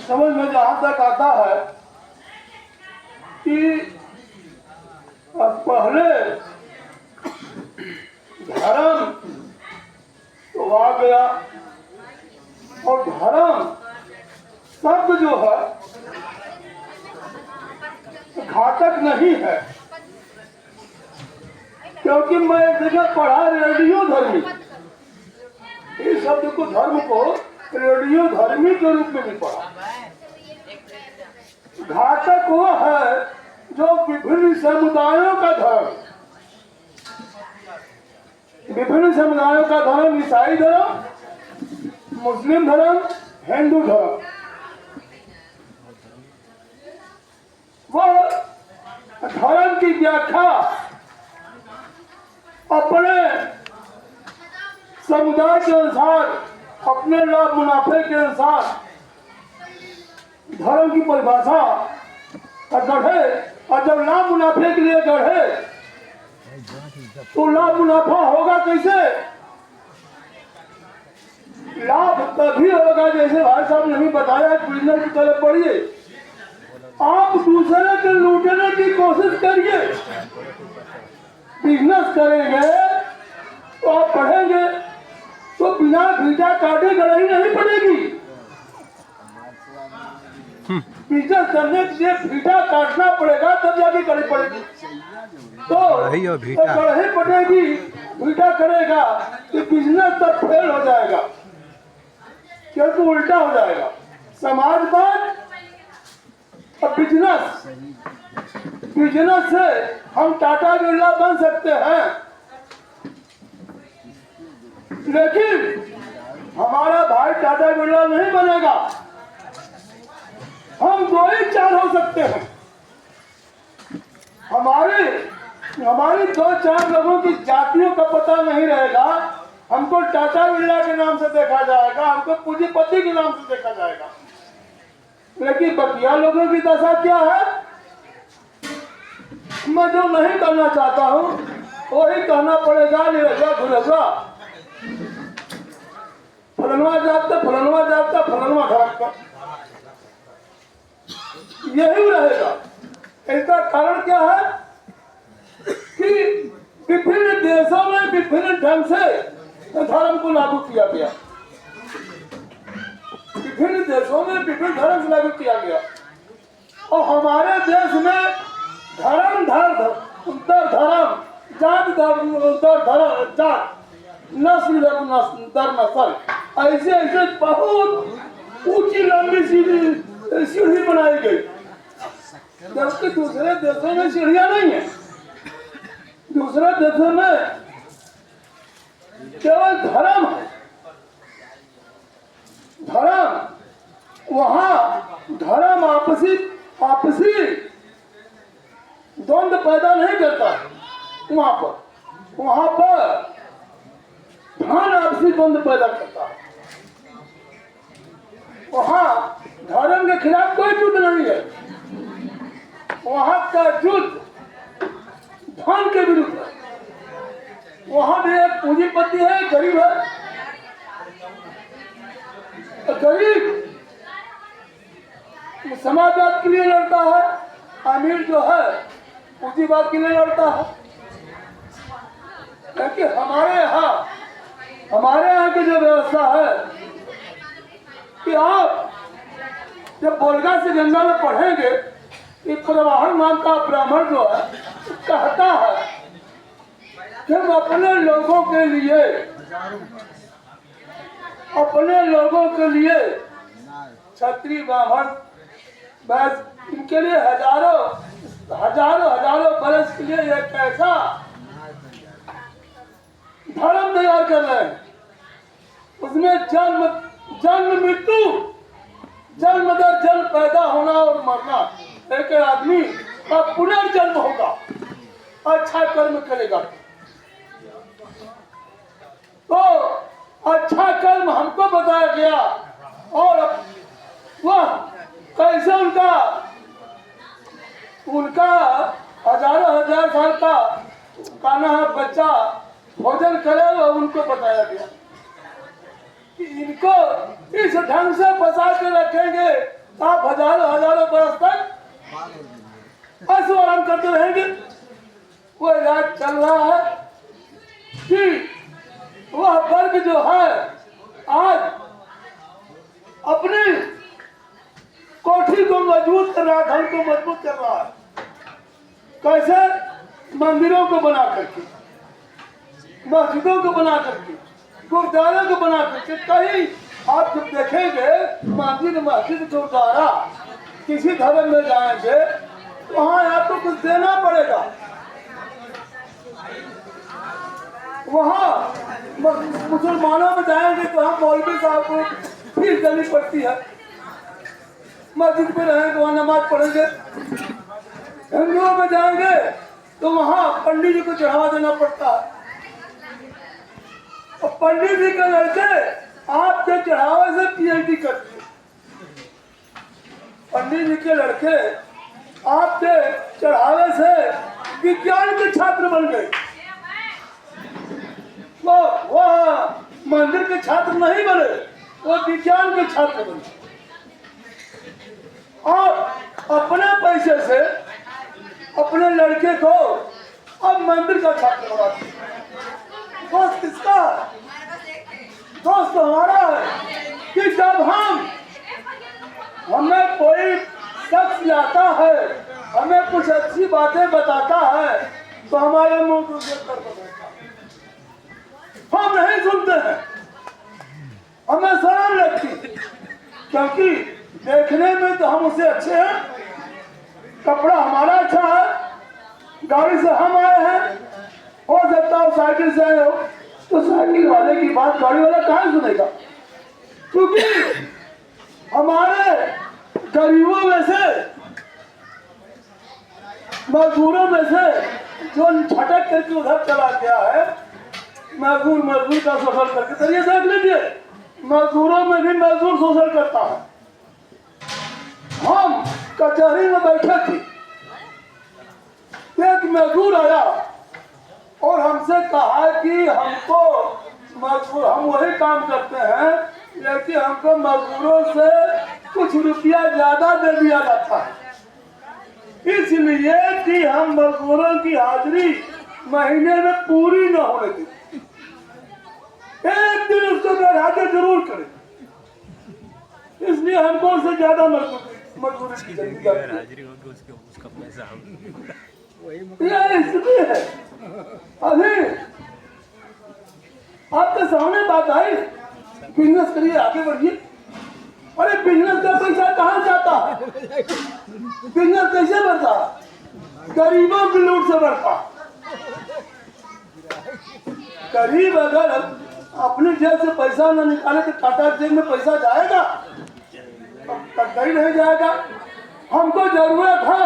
समझ में जहां तक आता है कि पहले धर्म तो आ गया और धर्म शब्द जो है घातक नहीं है, क्योंकि मैं एक जगह पढ़ा रेडियो धर्मी, इस शब्द को धर्म को रेडियो धर्मी के रूप में भी पढ़ा। घातक वो है जो विभिन्न समुदायों का धर्म, विभिन्न समुदायों का धर्म, ईसाई धर्म, मुस्लिम धर्म, हिंदू धर्म, वह धर्म की व्याख्या अपने समुदाय के अनुसार, अपने लाभ मुनाफे के अनुसार धर्म की परिभाषा गढ़े, और जब लाभ मुनाफे के लिए गढ़े तो लाभ मुनाफा होगा कैसे? लाभ तभी होगा जैसे भाई साहब ने भी बताया, बिजनेस की तरह पढ़िए, आप दूसरे के लूटने की कोशिश करिए, बिजनेस करेंगे तो आप पढ़ेंगे तो बिना भीटा काटे गड़ाई नहीं पड़ेगी। बिजनेस करने के लिए भीटा काटना पड़ेगा तब जाके गड़ाई पड़ेगी, तो गड़ाई पड़ेगी, भीटा करेगा तो बिजनेस तब फेल हो जाएगा, क्योंकि उल्टा हो जाएगा। समाजवाद और बिजनेस, बिजनेस से हम टाटा बिरला बन सकते हैं, लेकिन हमारा भाई टाटा बिरला नहीं बनेगा। हम दो ही चार हो सकते हैं, हमारी दो चार लोगों की जातियों का पता नहीं रहेगा, हमको टाटा बिरला के नाम से देखा जाएगा, हमको पूंजीपति के नाम से देखा जाएगा, लेकिन बकिया लोगों की दशा क्या है? मैं जो नहीं करना चाहता हूँ वही कहना पड़ेगा, निरजा घुरजा, फलनवा जाता, फलनवा जाता, फलनवा घाटता, यही रहेगा। इसका कारण क्या है कि विभिन्न देशों में विभिन्न ढंग से धर्म को लागू किया गया, विभिन्न देशों में विभिन्न धर्म से लागू किया गया, और हमारे देश में धर्म दर धर्म, जात दर जात, नस्ल दर नस्ल, ऐसे ऐसे बहुत ऊंची लंबी सीढ़ी बनाई गई, जबकि दूसरे देशों में सीढ़ियां नहीं है। दूसरे देशों में केवल धर्म है, धर्म, वहां धर्म आपसी द्वंद्व पैदा नहीं करता है, वहां पर धन आपसी द्वंद्व पैदा करता है। वहां धर्म के खिलाफ कोई युद्ध नहीं है, वहां का युद्ध धन के विरुद्ध है। वहां भी एक पूंजीपति है, गरीब है, गरीब समाजवाद के लिए लड़ता है, अमीर जो है पूंजीवाद के लिए लड़ता है। क्योंकि हमारे यहाँ की जो व्यवस्था है कि आप जब बोलगा से गंगा में पढ़ेंगे कि प्रवाहन नाम का ब्राह्मण जो है कहता है कि हम अपने लोगों के लिए क्षत्रिय ब्राह्मण बस इनके लिए हजारों बरस के लिए एक ऐसा धर्म तैयार कर रहे हैं, उसमें जन्म मृत्यु, जन्म दर जन्म, पैदा होना और मरना, एक आदमी का पुनर्जन्म होगा, अच्छा कर्म करेगा तो अच्छा कर्म हमको बताया गया, और वह कैसे उनका हजार साल का कान्हा बच्चा भोजन करे, और उनको बताया गया कि इनको इस ढंग से फंसा के रखेंगे आप हजारों हजारों बरस तक ऐसे आराम करते रहेंगे। वो इलाज चल रहा है कि वह वर्ग जो है आज अपनी कोठी को मजबूत कर रहा है, धन को मजबूत कर रहा है। कैसे? मंदिरों को बना करके, मस्जिदों को बना करके, गुरुद्वारों को बना करके। कहीं आप जब देखेंगे मस्जिद गुरुद्वारा किसी धर्म में जाएंगे वहां आपको कुछ देना पड़ेगा। वहां मुसलमानों में जाएंगे तो हम मौलवी साहब को फीस देनी पड़ती है। मस्जिद में रहेंगे वहां नमाज पढ़ेंगे। हिंदुओं में जाएंगे तो वहां पंडित जी को चढ़ावा देना पड़ता है। और पंडित जी के लड़के आपके चढ़ावे से पीएचडी करते हैं। पंडित जी के लड़के आपके चढ़ावे से विज्ञान के छात्र बन गए। वो मंदिर के छात्र नहीं बने, वो विज्ञान के छात्र बने और अपने पैसे से अपने लड़के को अब मंदिर का छात्र बनाते। दोस्त किसका? दोस्त हमारा है कि जब हमें कोई शख्स लाता है, हमें कुछ अच्छी बातें बताता है तो हमारे मुंह को कर देता। हम नहीं सुनते हैं, हमें शर्म लगती, क्योंकि देखने में तो हम उससे अच्छे हैं, कपड़ा हमारा अच्छा है, गाड़ी से हम आए हैं। हो सकता हो साइकिल से आए हो तो साइकिल वाले की बात गाड़ी वाला कहाँ सुनेगा? क्योंकि हमारे गरीबों में से, मजदूरों में से जो छटक करके उधर चला गया है, मजदूर का शोषण करके, तो ये देख लीजिए मजदूरों में भी मजदूर शोषण करता है। हम कचहरी में बैठे थे, एक मजदूर आया और हमसे कहा कि हमको मजदूर, हम वही काम करते हैं लेकिन हमको मजदूरों से कुछ रुपया ज्यादा दे दिया जाता है, इसलिए कि हम मजदूरों की हाजिरी महीने में पूरी न होने दें। एक दिन उसको बैठाते जरूर करें, इसलिए हमको उससे ज्यादा मजदूरी की जाती है। उसका पैसा इसलिए है। अभी आपके सामने बात आई, बिजनेस करिए, आगे बढ़िए। अरे बिजनेस का पैसा कहाँ जाता है? बिजनेस कैसे बढ़ता? गरीबों की लूट से बढ़ता। गरीब अगर अपनी जेब से पैसा न निकाले तो टाटा जेब में पैसा जाएगा? कहीं नहीं जाएगा। हमको जरूरत है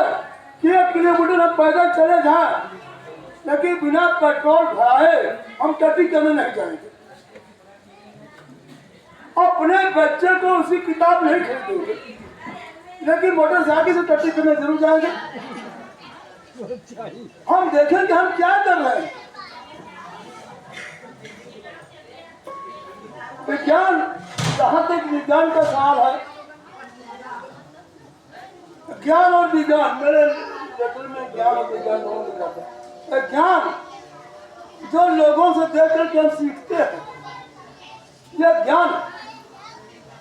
कि 1 किलोमीटर हम पैदल चले जाएं, लेकिन बिना पेट्रोल भराए हम टट्टी करने नहीं जाएंगे। अपने बच्चे को उसकी किताब नहीं खरीदेंगे, लेकिन मोटरसाइकिल से टट्टी करने जरूर जाएंगे। हम देखें कि हम क्या कर रहे हैं। विज्ञान, जहां तक विज्ञान का सवाल है, ज्ञान और विज्ञान, मेरे लेटर में ज्ञान और विज्ञान दोनों लिखा था। ज्ञान जो लोगों से देख करके हम सीखते हैं, यह ज्ञान,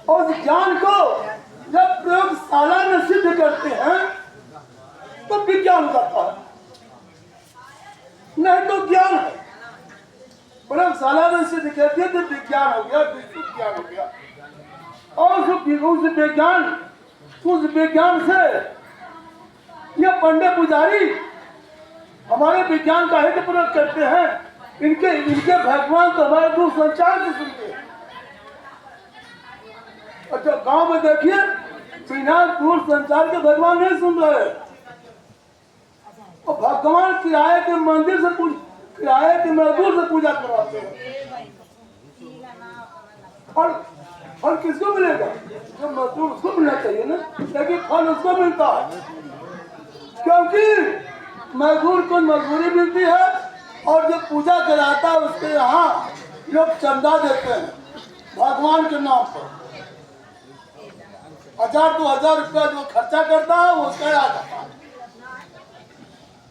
और ज्ञान को जब प्रयोगशाला में सिद्ध करते हैं तो विज्ञान करता है, नहीं तो ज्ञान है। प्रयोगशाला में सिद्ध करते हैं तो विज्ञान हो गया, विस्तृत ज्ञान हो गया। और उस विज्ञान से ये पंडित पुजारी हमारे विज्ञान का हित प्रयोग करते हैं। इनके भगवान तो हमारे दूर संचार से सुनते हैं। अच्छा, गांव में देखिए बिना दूर संचार के भगवान नहीं सुन रहे। और भगवान किराए के मंदिर से किराए के मजदूर से पूजा करवाते हैं। फल किसको मिलेगा? जो मजदूर, उसको मिलना चाहिए ना, लेकिन फल उसको मिलता है, क्योंकि मजदूर को मजदूरी मिलती है और जो पूजा कराता है उसके यहाँ लोग चंदा देते हैं भगवान के नाम पर। 1000-2000 रुपया जो खर्चा करता है वो उसका आ जाता है।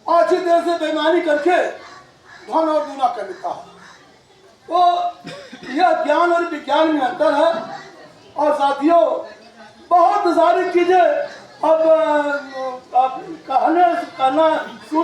अच्छी तरह से बेईमानी करके धन और दूना कर लेता है। तो यह ज्ञान और विज्ञान में अंतर है। और साथियों बहुत सारी चीजें अब कहना